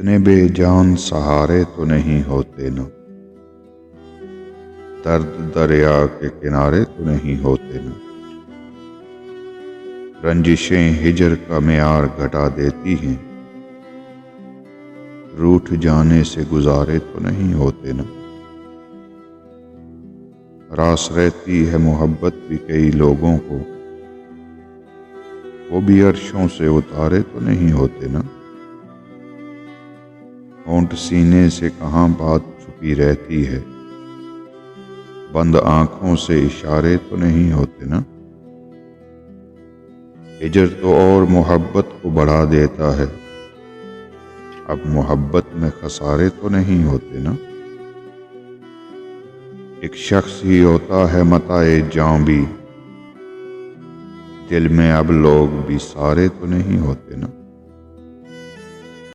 इतने बेजान सहारे तो नहीं होते न, दर्द दरिया के किनारे तो नहीं होते न। रंजिशें हिजर का मेयार घटा देती हैं, रूठ जाने से गुजारे तो नहीं होते न। रास रहती है मोहब्बत भी कई लोगों को, वो भी अर्शों से उतारे तो नहीं होते न। होंठ सीने से कहाँ बात छुपी रहती है, बंद आंखों से इशारे तो नहीं होते न। हिजर तो और मोहब्बत को बढ़ा देता है, अब मोहब्बत में खसारे तो नहीं होते न। एक शख्स ही होता है मताए जां भी, दिल में अब लोग भी सारे तो नहीं होते न।